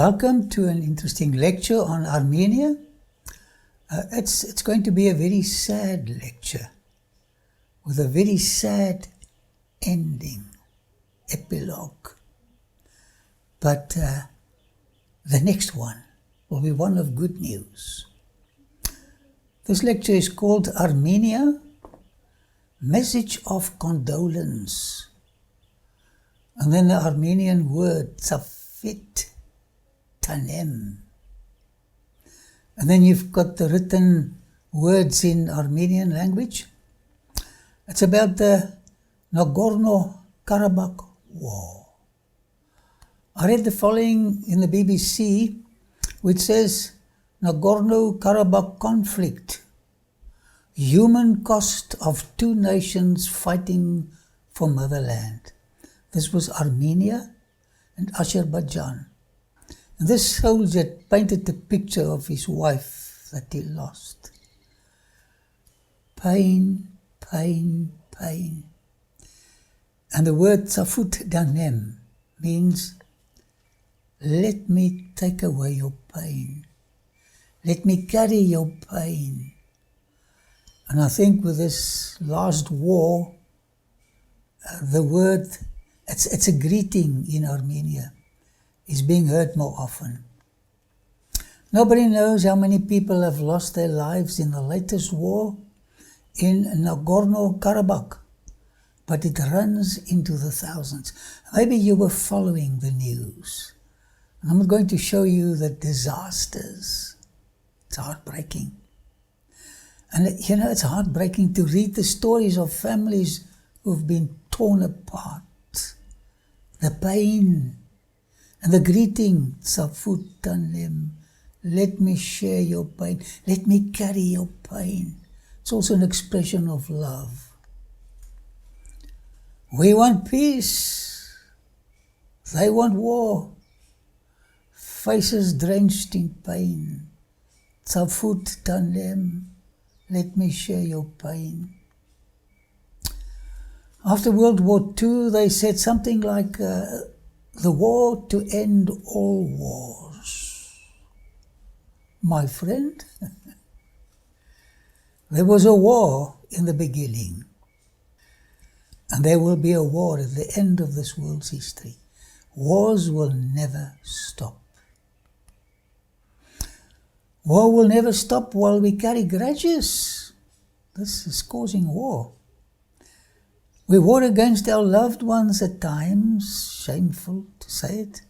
Welcome to an interesting lecture on Armenia. It's going to be a very sad lecture with a very sad ending, epilogue. But the next one will be one of good news. This lecture is called Armenia, Message of Condolence. And then the Armenian word, Tzafit Tanem. And then you've got the written words in Armenian language. It's about the Nagorro Karabakh war. I read the following in the BBC, which says, Nagorno Karabakh conflict, human cost of two nations fighting for motherland. This was Armenia and Azerbaijan. And this soldier painted the picture of his wife that he lost. Pain, pain, pain. And the word Tzafut Danem means, let me take away your pain. Let me carry your pain. And I think with this last war, the word, it's a greeting in Armenia, is being heard more often. Nobody knows how many people have lost their lives in the latest war in Nagorno Karabakh, but it runs into the thousands. Maybe you were following the news. And I'm going to show you the disasters. It's heartbreaking. And you know, it's heartbreaking to read the stories of families who've been torn apart. The pain and the greeting, Tzafut Tanem, let me share your pain, let me carry your pain. It's also an expression of love. We want peace, they want war, faces drenched in pain. Tzafut Tanem, let me share your pain. After World War II, they said something like, the war to end all wars. My friend, there was a war in the beginning, and there will be a war at the end of this world's history. Wars will never stop. War will never stop while we carry grudges. This is causing war. We war against our loved ones at times, shameful to say it,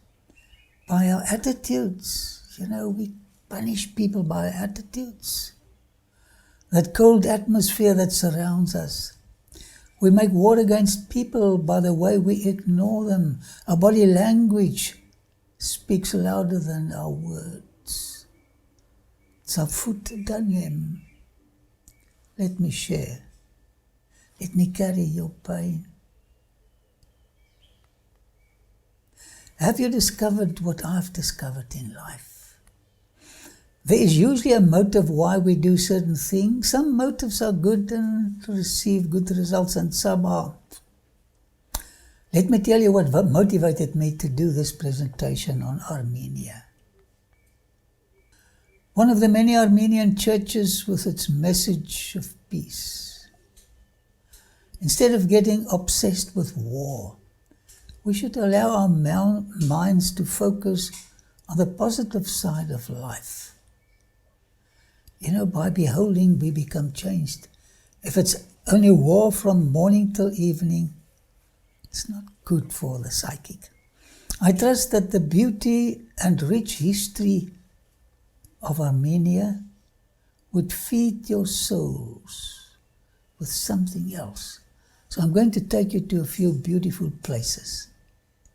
by our attitudes. You know, we punish people by our attitudes. That cold atmosphere that surrounds us. We make war against people by the way we ignore them. Our body language speaks louder than our words. Tzafut Danem, let me share. Let me carry your pain. Have you discovered what I've discovered in life? There is usually a motive why we do certain things. Some motives are good and receive good results, and some aren't. Let me tell you what motivated me to do this presentation on Armenia. One of the many Armenian churches with its message of peace. Instead of getting obsessed with war, we should allow our minds to focus on the positive side of life. You know, by beholding, we become changed. If it's only war from morning till evening, it's not good for the psychic. I trust that the beauty and rich history of Armenia would feed your souls with something else. So I'm going to take you to a few beautiful places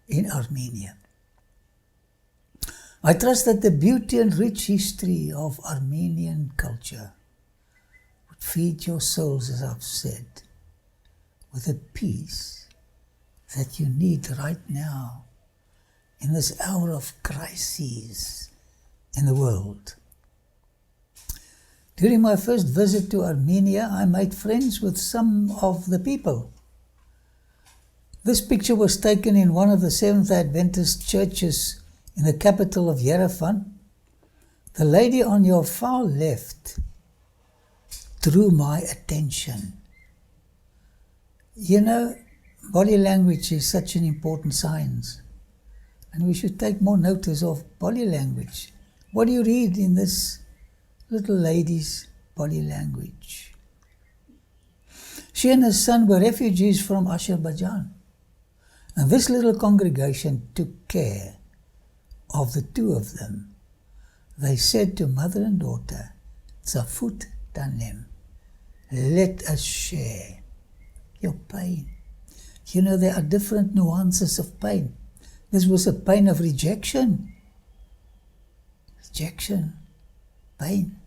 in Armenia. I trust that the beauty and rich history of Armenian culture would feed your souls, as I've said, with a peace that you need right now in this hour of crises in the world. During my first visit to Armenia, I made friends with some of the people. This picture was taken in one of the Seventh Adventist churches in the capital of Yerevan, the lady on your far left drew my attention. You know, body language is such an important science, and we should take more notice of body language. What do you read in this little lady's body language? She and her son were refugees from Azerbaijan, and this little congregation took care of the two of them. They said to mother and daughter, Zafut Tanem, let us share your pain. You know, there are different nuances of pain. This was a pain of rejection. Rejection, pain.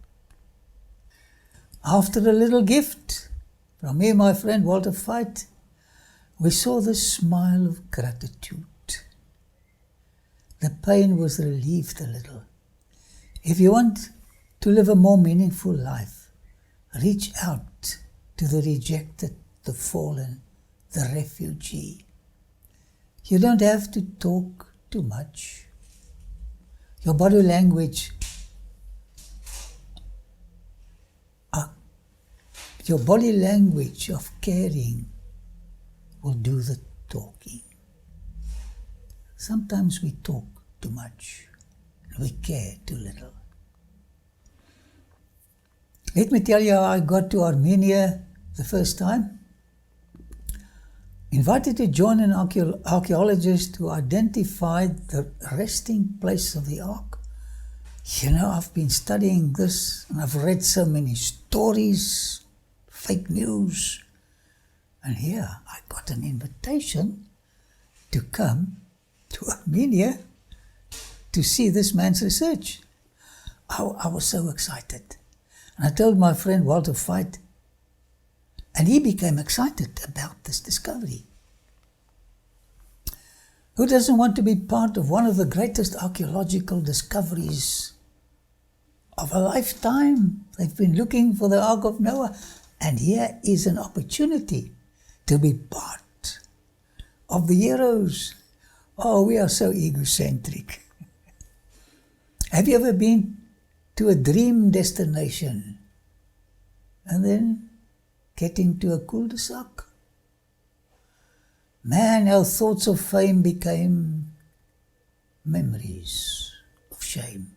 After a little gift from me and my friend Walter Veit, we saw the smile of gratitude. The pain was relieved a little. If you want to live a more meaningful life, reach out to the rejected, the fallen, the refugee. You don't have to talk too much. Your body language, of caring will do the talking. Sometimes we talk too much. We care too little. Let me tell you how I got to Armenia the first time. Invited to join an archaeologist who identified the resting place of the ark. You know, I've been studying this and I've read so many stories, fake news, and here I got an invitation to come to Armenia to see this man's research. I was so excited. And I told my friend Walter Veit, and he became excited about this discovery. Who doesn't want to be part of one of the greatest archaeological discoveries of a lifetime? They've been looking for the Ark of Noah, and here is an opportunity to be part of the heroes. Oh, we are so egocentric. Have you ever been to a dream destination and then getting to a cul-de-sac? Man, our thoughts of fame became memories of shame.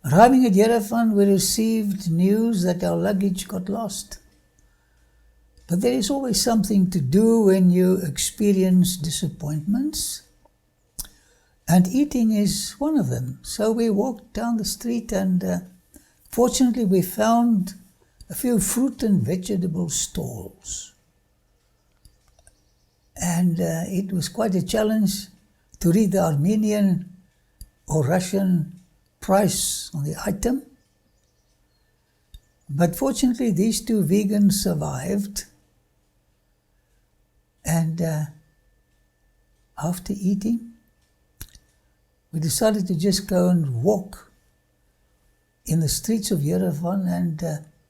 Arriving at Yerevan, we received news that our luggage got lost. But there is always something to do when you experience disappointments, and eating is one of them. So we walked down the street and fortunately we found a few fruit and vegetable stalls. And it was quite a challenge to read the Armenian or Russian price on the item. But fortunately these two vegans survived, and after eating we decided to just go and walk in the streets of Yerevan and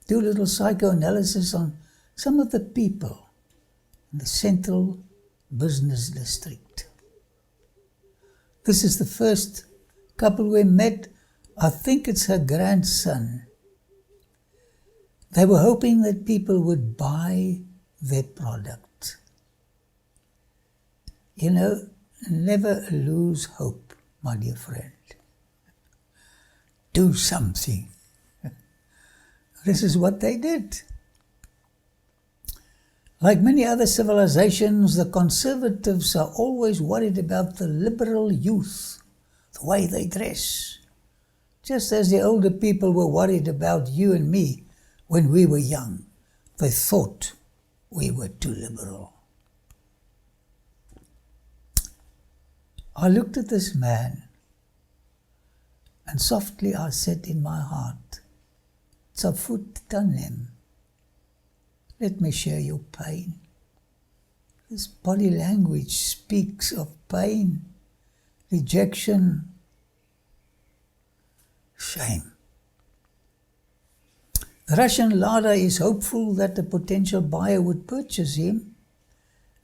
do a little psychoanalysis on some of the people in the central business district. This is the first couple we met. I think it's her grandson. They were hoping that people would buy their product. You know, never lose hope, my dear friend. Do something. This is what they did. Like many other civilizations, the conservatives are always worried about the liberal youth, the way they dress. Just as the older people were worried about you and me when we were young. They thought we were too liberal. I looked at this man, and softly I said in my heart, Tzafut tanem, let me share your pain. This body language speaks of pain, rejection, shame. The Russian Lada is hopeful that the potential buyer would purchase him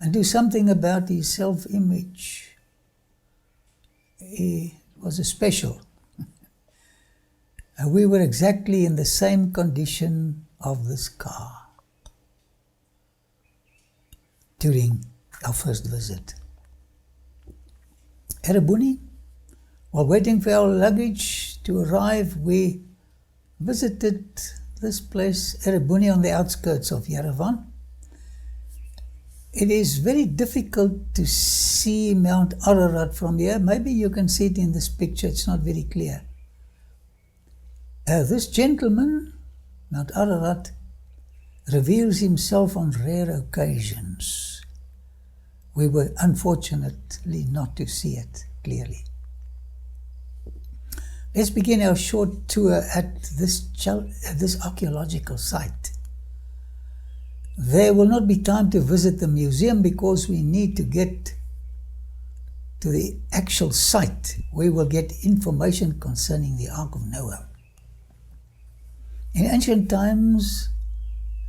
and do something about his self-image. He was a special. And we were exactly in the same condition of this car during our first visit. Erebuni, while waiting for our luggage to arrive, we visited this place, Erebuni, on the outskirts of Yerevan. It is very difficult to see Mount Ararat from here. Maybe you can see it in this picture, it's not very clear. This gentleman, Mount Ararat, reveals himself on rare occasions. We were unfortunately not to see it clearly. Let's begin our short tour at this archaeological site. There will not be time to visit the museum because we need to get to the actual site where we will get information concerning the Ark of Noah. In ancient times,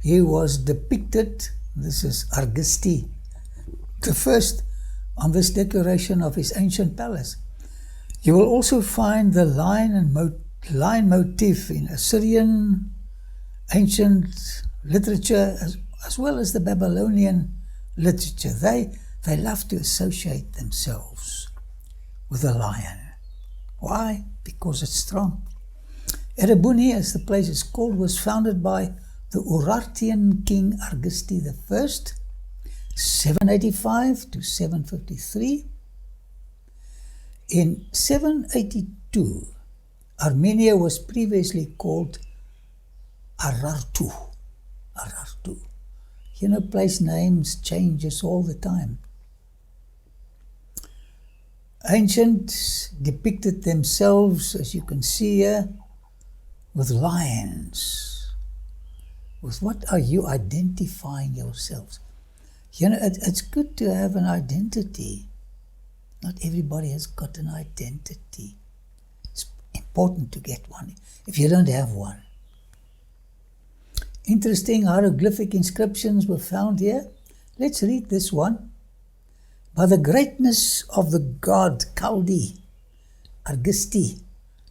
he was depicted, this is Argesti the first, on this decoration of his ancient palace. You will also find the lion motif in Assyrian ancient literature as well as the Babylonian literature. They love to associate themselves with a lion. Why? Because it's strong. Erebuni, as the place is called, was founded by the Urartian king Argesti I, 785 to 753. In 782, Armenia was previously called Arartu. You know, place names changes all the time. Ancients depicted themselves, as you can see here, with lions. With what are you identifying yourselves? You know, it's good to have an identity. Not everybody has got an identity. It's important to get one if you don't have one. Interesting hieroglyphic inscriptions were found here. Let's read this one. By the greatness of the god Kaldi, Argesti,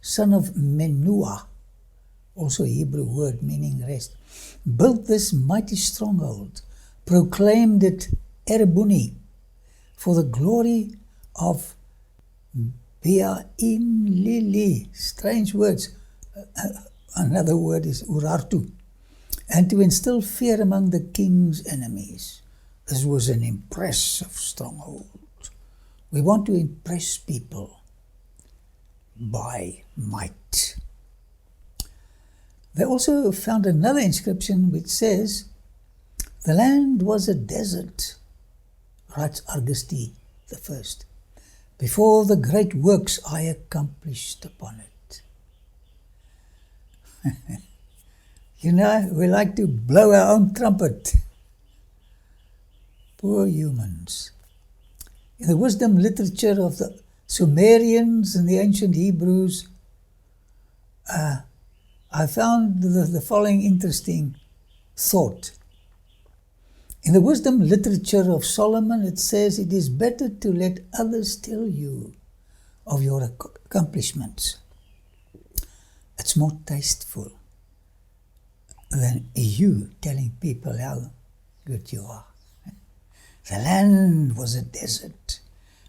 son of Menua, also a Hebrew word meaning rest, built this mighty stronghold, proclaimed it Erebuni, for the glory of Bia'im Lili, strange words, another word is Urartu, and to instill fear among the king's enemies. This was an impressive stronghold. We want to impress people by might. They also found another inscription which says, the land was a desert, writes Argesti I, before the great works I accomplished upon it. You know, we like to blow our own trumpet. Poor humans. In the wisdom literature of the Sumerians and the ancient Hebrews, I found the following interesting thought. In the wisdom literature of Solomon, it says it is better to let others tell you of your accomplishments. It's more tasteful than you telling people how good you are. The land was a desert.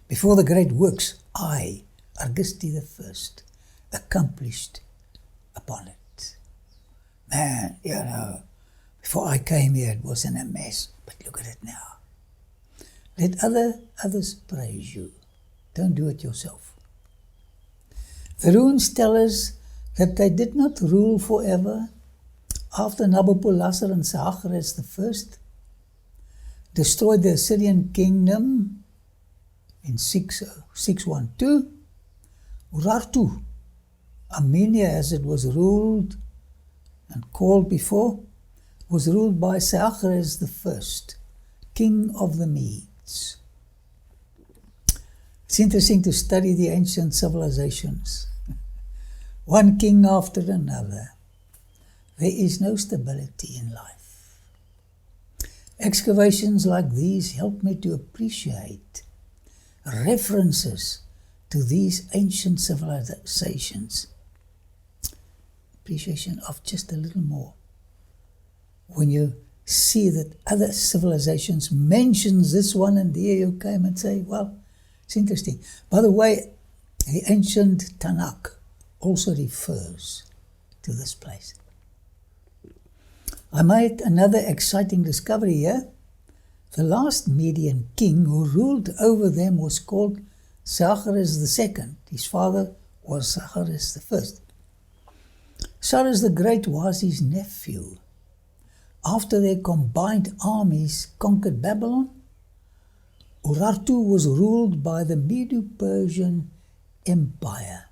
Before the great works, I, Argesti I, accomplished upon it. Man, you know, before I came here, it wasn't a mess, but look at it now. Let others praise you. Don't do it yourself. The ruins tell us that they did not rule forever. After Nabopolassar and Saqqares I destroyed the Assyrian kingdom in 612, Urartu, Armenia as it was ruled and called before, was ruled by Saqqares I, king of the Medes. It's interesting to study the ancient civilizations. One king after another. There is no stability in life. Excavations like these help me to appreciate references to these ancient civilizations. Appreciation of just a little more. When you see that other civilizations mentions this one, and there you came and say, well, it's interesting. By the way, the ancient Tanakh also refers to this place. I made another exciting discovery here. The last Median king who ruled over them was called Zacharias II. His father was Zacharias I. Cyrus the Great was his nephew. After their combined armies conquered Babylon, Urartu was ruled by the Medo-Persian Empire.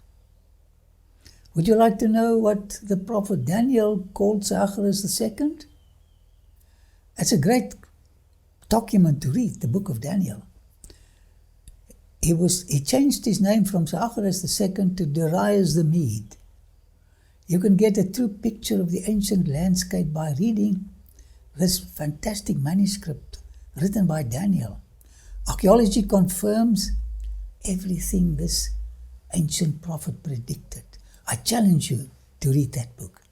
Would you like to know what the prophet Daniel called Zacharias II? It's a great document to read, the book of Daniel. He changed his name from Zacharias II to Darius the Mede. You can get a true picture of the ancient landscape by reading this fantastic manuscript written by Daniel. Archaeology confirms everything this ancient prophet predicted. I challenge you to read that book.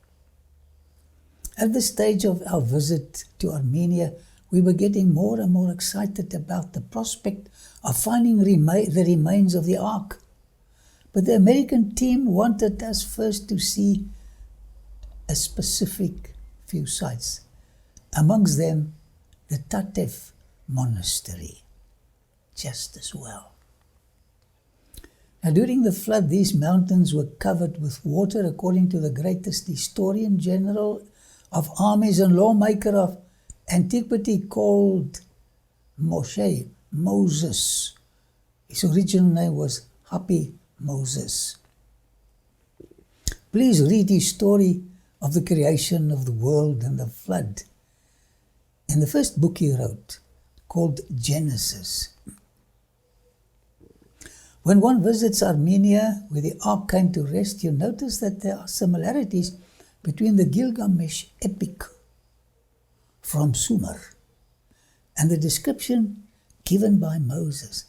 At this stage of our visit to Armenia, we were getting more and more excited about the prospect of finding the remains of the Ark. But the American team wanted us first to see a specific few sites, amongst them the Tatev monastery, just as well. Now, during the flood, these mountains were covered with water, according to the greatest historian general of armies and lawmaker of antiquity called Moses. His original name was Happy Moses. Please read his story of the creation of the world and the flood in the first book he wrote, called Genesis. When one visits Armenia, where the Ark came to rest, you notice that there are similarities between the Gilgamesh epic from Sumer and the description given by Moses.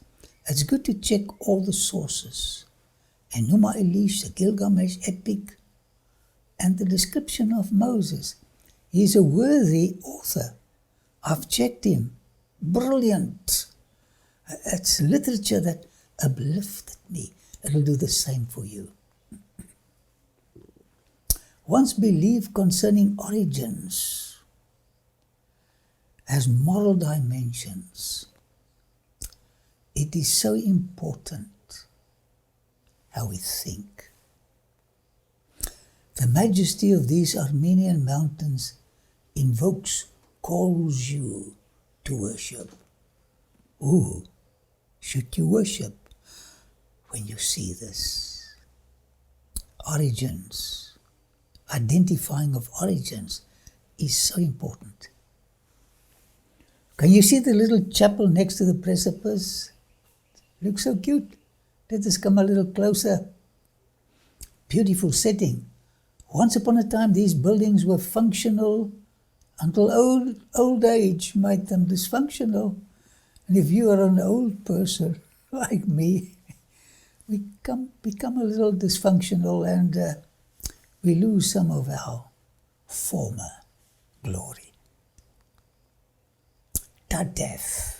It's good to check all the sources. Enuma Elish, the Gilgamesh epic, and the description of Moses. He's a worthy author. I've checked him. Brilliant. It's literature that uplifted me. It'll do the same for you. One's belief concerning origins has moral dimensions. It is so important how we think. The majesty of these Armenian mountains calls you to worship. Who should you worship when you see this? Origins, identifying of origins is so important. Can you see the little chapel next to the precipice? Looks so cute. Let us come a little closer. Beautiful setting. Once upon a time, these buildings were functional until old age made them dysfunctional. And if you are an old person like me, we become a little dysfunctional and we lose some of our former glory. Tatev.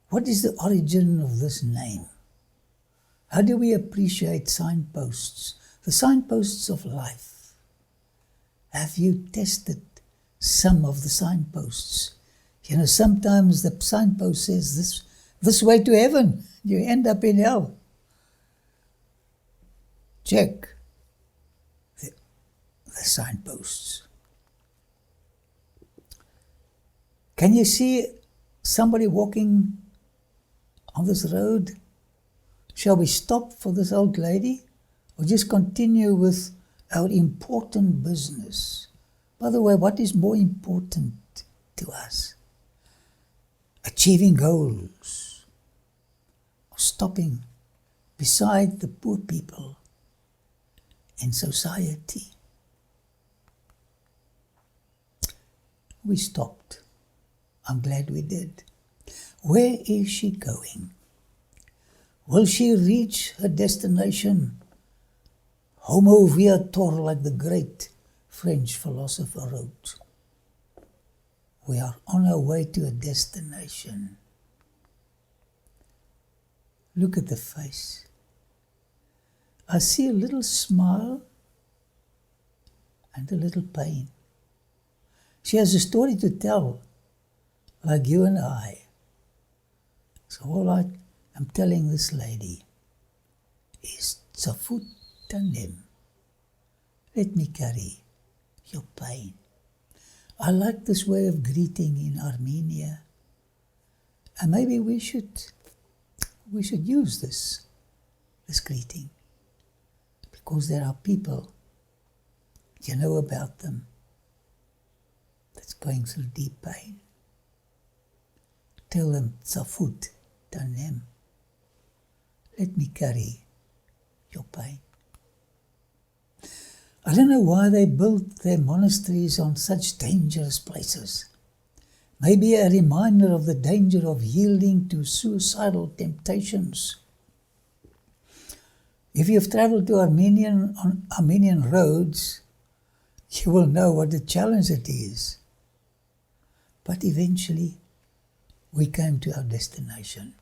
What is the origin of this name? How do we appreciate signposts, the signposts of life? Have you tested some of the signposts? You know, sometimes the signpost says this way to heaven, you end up in hell. Check the signposts. Can you see somebody walking on this road? Shall we stop for this old lady or just continue with our important business? By the way, what is more important to us? Achieving goals or stopping beside the poor people in society? We stopped. I'm glad we did. Where is she going? Will she reach her destination? Homo viator, like the great French philosopher wrote. We are on our way to a destination. Look at the face. I see a little smile and a little pain. She has a story to tell, like you and I. So all I am telling this lady is Tsafut Tanem. Let me carry your pain. I like this way of greeting in Armenia. And maybe we should use this greeting. Because there are people, you know about them, that's going through deep pain. Tell them, Tsafut Tanem. Let me carry your pain. I don't know why they built their monasteries on such dangerous places. Maybe a reminder of the danger of yielding to suicidal temptations. If you've traveled to on Armenian roads, you will know what a challenge it is. But eventually, we came to our destination.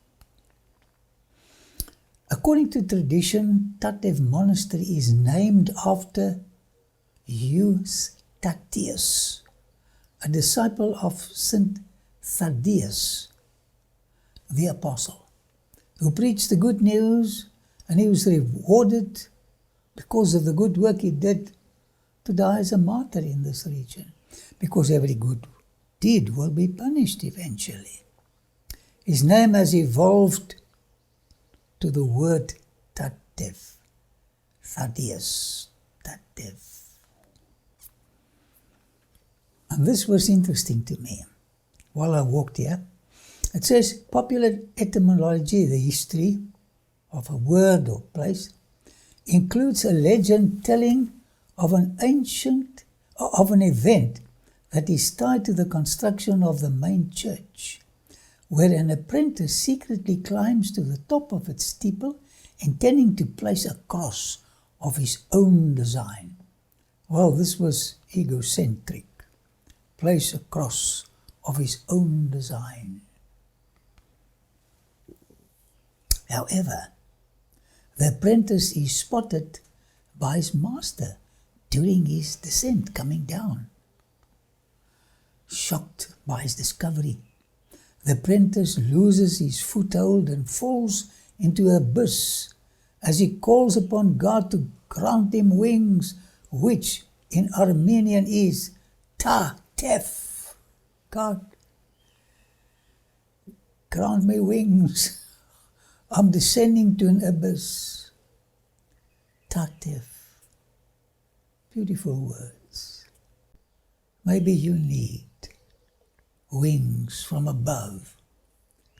According to tradition, Tatev monastery is named after Eustathius, a disciple of Saint Thaddeus, the apostle, who preached the good news, and he was rewarded because of the good work he did to die as a martyr in this region, because every good deed will be punished eventually. His name has evolved to the word Tatev, Thaddeus, Tatev. And this was interesting to me while I walked here. It says popular etymology, the history of a word or place, includes a legend telling of an event that is tied to the construction of the main church, where an apprentice secretly climbs to the top of its steeple, intending to place a cross of his own design. Well, this was egocentric. Place a cross of his own design. However, the apprentice is spotted by his master during his descent coming down. Shocked by his discovery, the apprentice loses his foothold and falls into the abyss as he calls upon God to grant him wings, which in Armenian is Tatev. God, grant me wings. I'm descending to an abyss. Tatev. Beautiful words. Maybe you need wings from above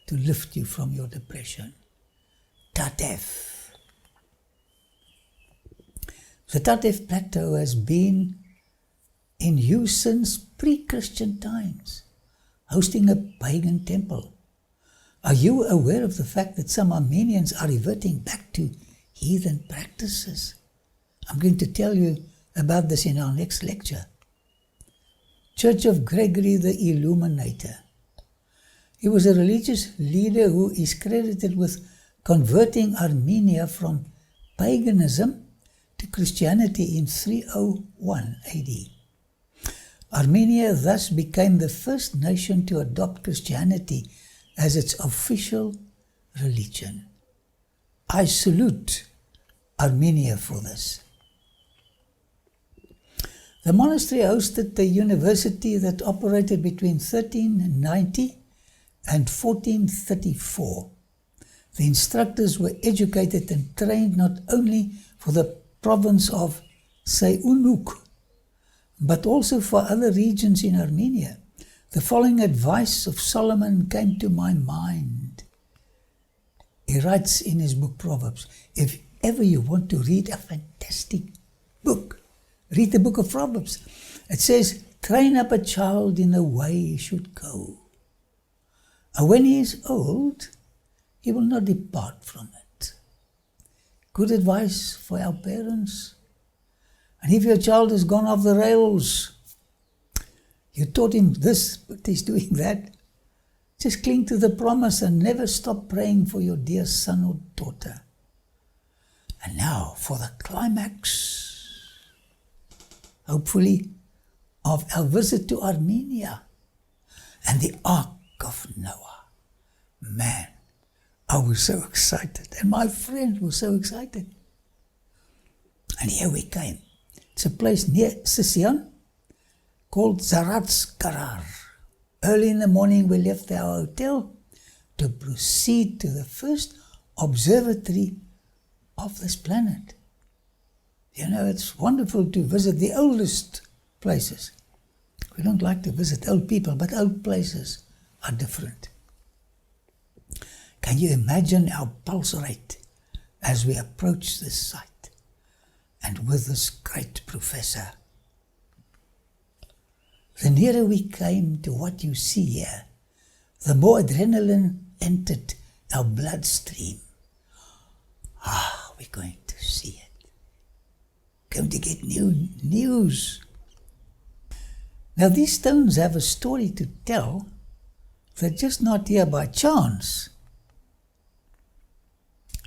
to lift you from your depression. Tatev. The Tatev plateau has been in use since pre-Christian times, hosting a pagan temple. Are you aware of the fact that some Armenians are reverting back to heathen practices? I'm going to tell you about this in our next lecture. Church of Gregory the Illuminator. He was a religious leader who is credited with converting Armenia from paganism to Christianity in 301 AD. Armenia thus became the first nation to adopt Christianity as its official religion. I salute Armenia for this. The monastery hosted the university that operated between 1390 and 1434. The instructors were educated and trained not only for the province of Seyunuk, but also for other regions in Armenia. The following advice of Solomon came to my mind. He writes in his book Proverbs, if ever you want to read a fantastic book, read the book of Proverbs. It says, train up a child in the way he should go. And when he is old, he will not depart from it. Good advice for our parents. And if your child has gone off the rails, you taught him this, but he's doing that, just cling to the promise and never stop praying for your dear son or daughter. And now for the climax, hopefully, of our visit to Armenia and the Ark of Noah. Man, I was so excited, and my friend was so excited. And here we came. It's a place near Sicyon called Zaratskarar. Early in the morning we left our hotel to proceed to the first observatory of this planet. You know, it's wonderful to visit the oldest places. We don't like to visit old people, but old places are different. Can you imagine our pulse rate as we approach this site and with this great professor? The nearer we came to what you see here, the more adrenaline entered our bloodstream. We're going to see it. Going to get new news. Now these stones have a story to tell. They're just not here by chance.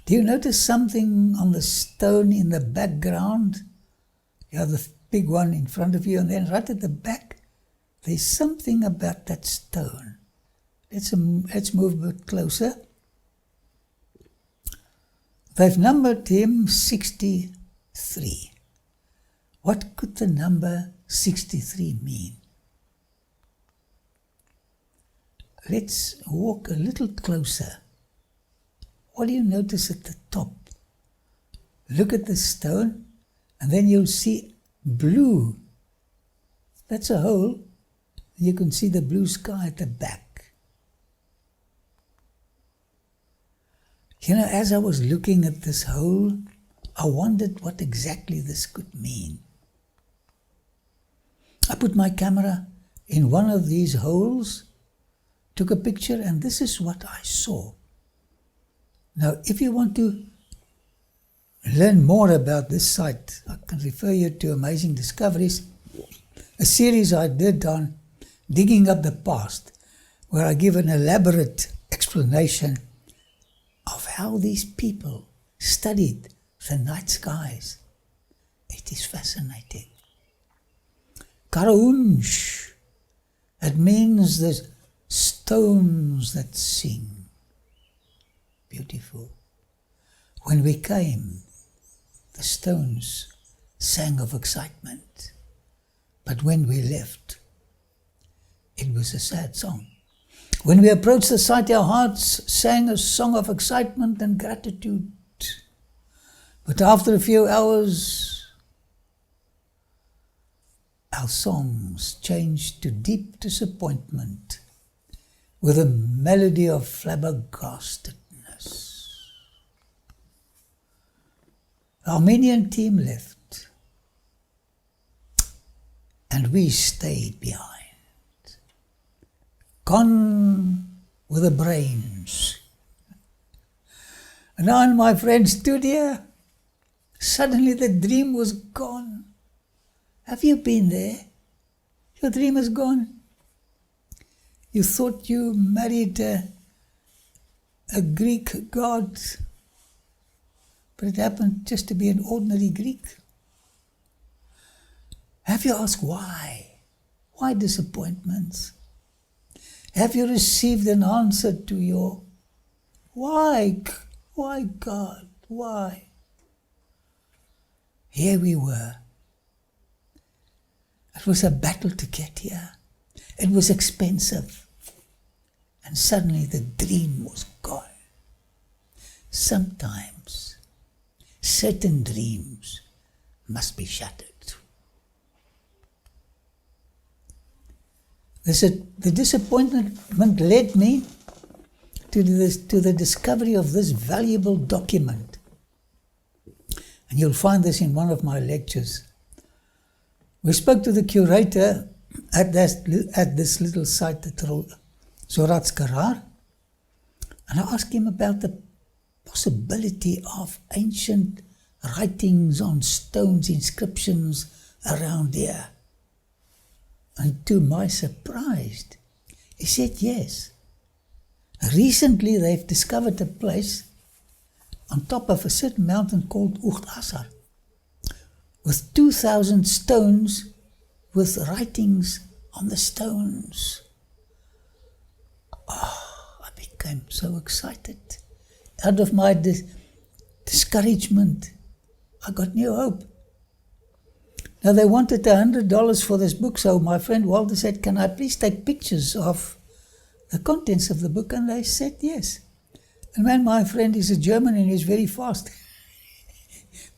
Do you notice something on the stone in the background? You have the big one in front of you, and then right at the back, there's something about that stone. Let's move a bit closer. They've numbered him 63. What could the number 63 mean? Let's walk a little closer. What do you notice at the top? Look at the stone, and then you'll see blue. That's a hole. You can see the blue sky at the back. You know, as I was looking at this hole, I wondered what exactly this could mean. I put my camera in one of these holes, took a picture, and this is what I saw. Now, if you want to learn more about this site, I can refer you to Amazing Discoveries, a series I did on digging up the past, where I give an elaborate explanation of how these people studied the night skies. It is fascinating. Karaunj, it means the stones that sing. Beautiful. When we came, the stones sang of excitement. But when we left, it was a sad song. When we approached the site, our hearts sang a song of excitement and gratitude. But after a few hours, our songs changed to deep disappointment with a melody of flabbergastedness. The Armenian team left, and we stayed behind. Gone with the brains. And I and my friend stood here. Suddenly the dream was gone. Have you been there? Your dream is gone. You thought you married a Greek god, but it happened just to be an ordinary Greek. Have you asked why? Why disappointments? Have you received an answer to your why? Why, God? Why? Here we were. It was a battle to get here. It was expensive. And suddenly the dream was gone. Sometimes certain dreams must be shattered. The disappointment led me to the discovery of this valuable document. And you'll find this in one of my lectures. We spoke to the curator at this little site at Zaratskarar, And I asked him about the possibility of ancient writings on stones, inscriptions around here. And to my surprise, he said yes. Recently they've discovered a place on top of a certain mountain called Urartian with 2,000 stones with writings on the stones. Oh, I became so excited. Out of my discouragement, I got new hope. Now they wanted $100 for this book, so my friend Walter said, can I please take pictures of the contents of the book? And they said yes. And when my friend is a German and he's very fast,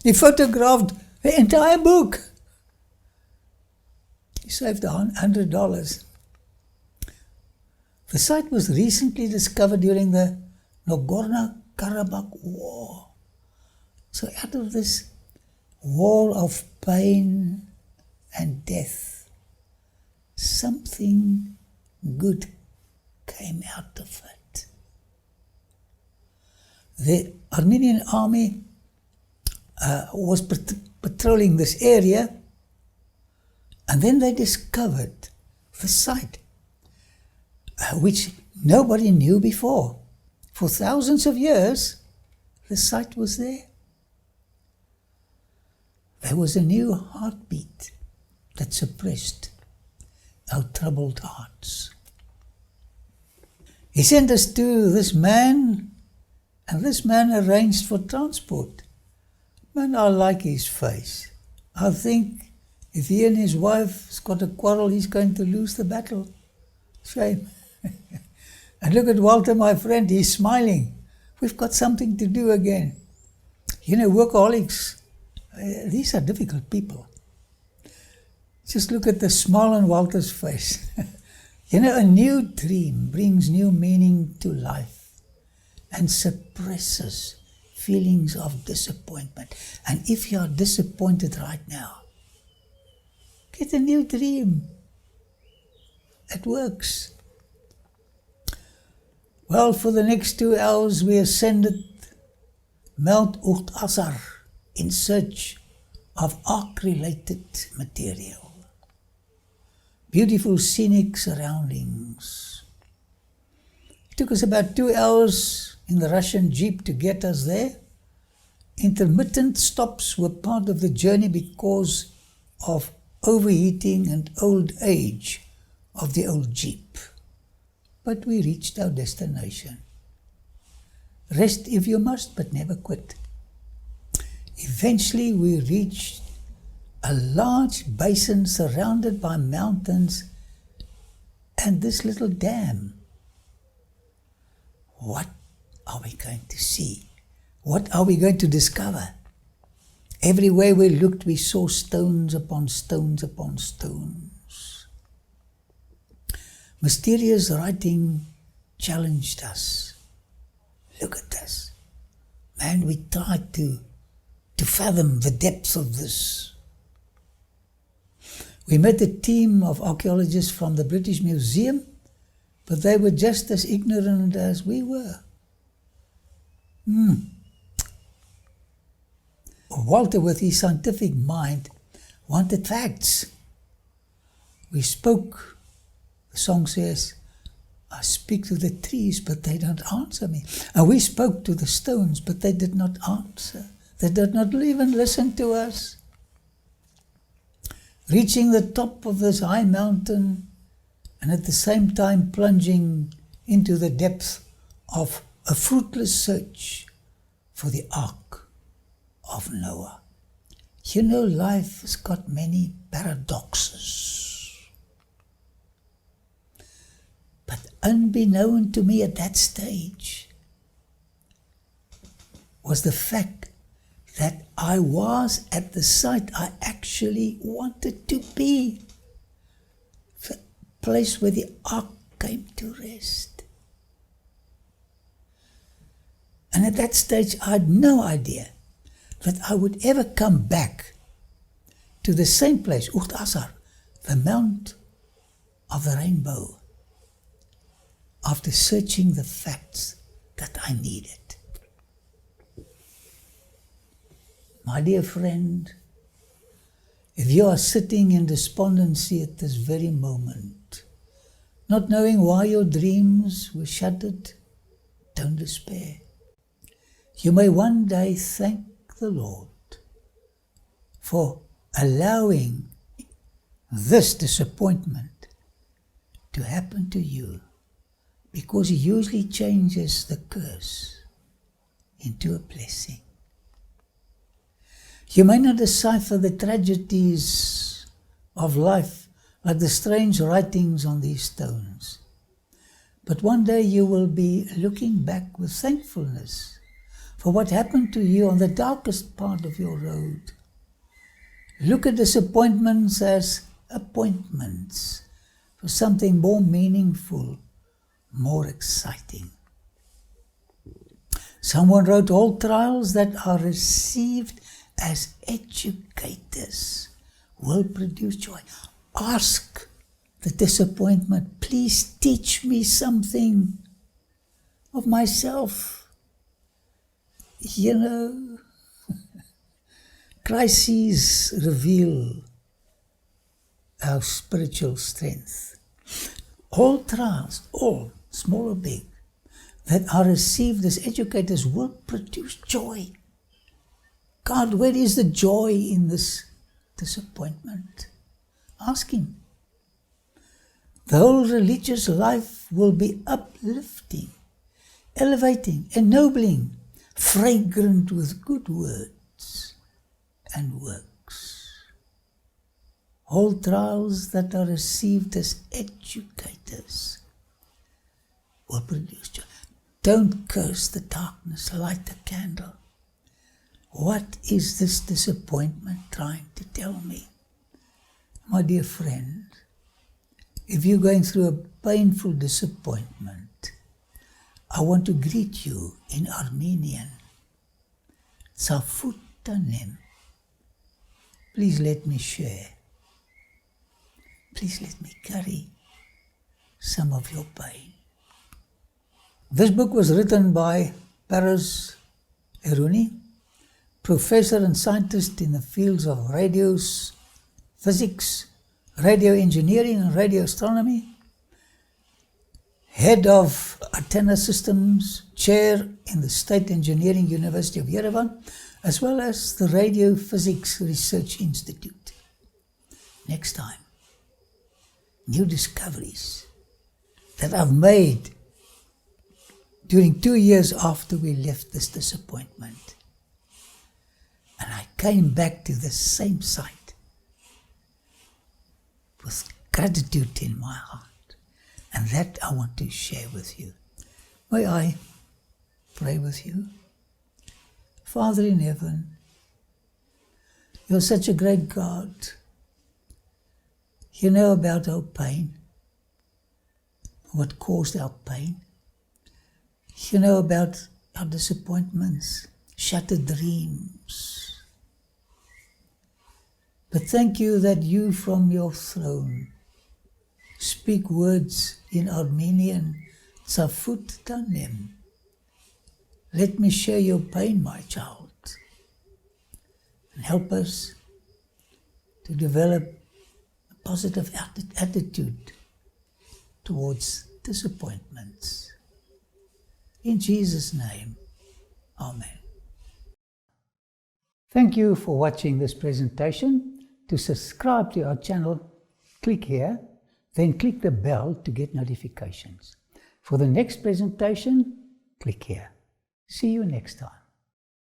he photographed the entire book. He saved $100. The site was recently discovered during the Nagorno-Karabakh war. So out of this war of pain and death, something good came out of it. The Armenian army was patrolling this area, and then they discovered the site, which nobody knew before. For thousands of years, the site was there. There was a new heartbeat that suppressed our troubled hearts. He sent us to this man, and this man arranged for transport. Man, I like his face. I think if he and his wife has got a quarrel, he's going to lose the battle. Shame. And look at Walter, my friend, he's smiling. We've got something to do again. You know, workaholics, these are difficult people. Just look at the smile on Walter's face. You know, a new dream brings new meaning to life and suppresses feelings of disappointment. And if you are disappointed right now, get a new dream. It works. Well, for the next 2 hours we ascended Mount Urartian in search of arc-related material. Beautiful scenic surroundings. It took us about 2 hours in the Russian jeep to get us there. Intermittent stops were part of the journey because of overheating and old age of the old jeep. But we reached our destination. Rest if you must, but never quit. Eventually we reached a large basin surrounded by mountains and this little dam. What are we going to see? What are we going to discover? Everywhere we looked, we saw stones upon stones upon stones. Mysterious writing challenged us. Look at this. Man, we tried to fathom the depths of this. We met a team of archaeologists from the British Museum, but they were just as ignorant as we were. Walter, with his scientific mind, wanted facts. We spoke. The song says, I speak to the trees, but they don't answer me. And we spoke to the stones, but they did not answer. They did not even listen to us. Reaching the top of this high mountain, and at the same time plunging into the depth of a fruitless search for the Ark of Noah. You know, life has got many paradoxes. But unbeknown to me at that stage was the fact that I was at the site I actually wanted to be. The place where the Ark came to rest. And at that stage I had no idea that I would ever come back to the same place, Urartian, the Mount of the Rainbow, after searching the facts that I need it. My dear friend, if you are sitting in despondency at this very moment, not knowing why your dreams were shattered, don't despair. You may one day thank the Lord for allowing this disappointment to happen to you, because He usually changes the curse into a blessing. You may not decipher the tragedies of life like the strange writings on these stones, but one day you will be looking back with thankfulness for what happened to you on the darkest part of your road. Look at disappointments as appointments for something more meaningful, more exciting. Someone wrote, all trials that are received as educators will produce joy. Ask the disappointment, please teach me something of myself. You know, crises reveal our spiritual strength. All trials, all, small or big, that are received as educators will produce joy. God, where is the joy in this disappointment? Ask Him. The whole religious life will be uplifting, elevating, ennobling, fragrant with good words and works. All trials that are received as educators will produce joy. Don't curse the darkness, light the candle. What is this disappointment trying to tell me? My dear friend, if you're going through a painful disappointment, I want to greet you in Armenian. Tsafutanem. Please let me share. Please let me carry some of your pain. This book was written by Paris Erebuni, professor and scientist in the fields of radio physics, radio engineering and radio astronomy, head of antenna systems, chair in the State Engineering University of Yerevan, as well as the Radio Physics Research Institute. Next time, new discoveries that I've made during 2 years after we left this disappointment. And I came back to the same site with gratitude in my heart. And that I want to share with you. May I pray with you? Father in heaven, you're such a great God. You know about our pain, what caused our pain. You know about our disappointments, shattered dreams. But thank you that you from your throne speak words in Armenian, Tsafut Tanem. Let me share your pain, my child, and help us to develop a positive attitude towards disappointments. In Jesus' name, Amen. Thank you for watching this presentation. To subscribe to our channel, click here, then click the bell to get notifications. For the next presentation, click here. See you next time.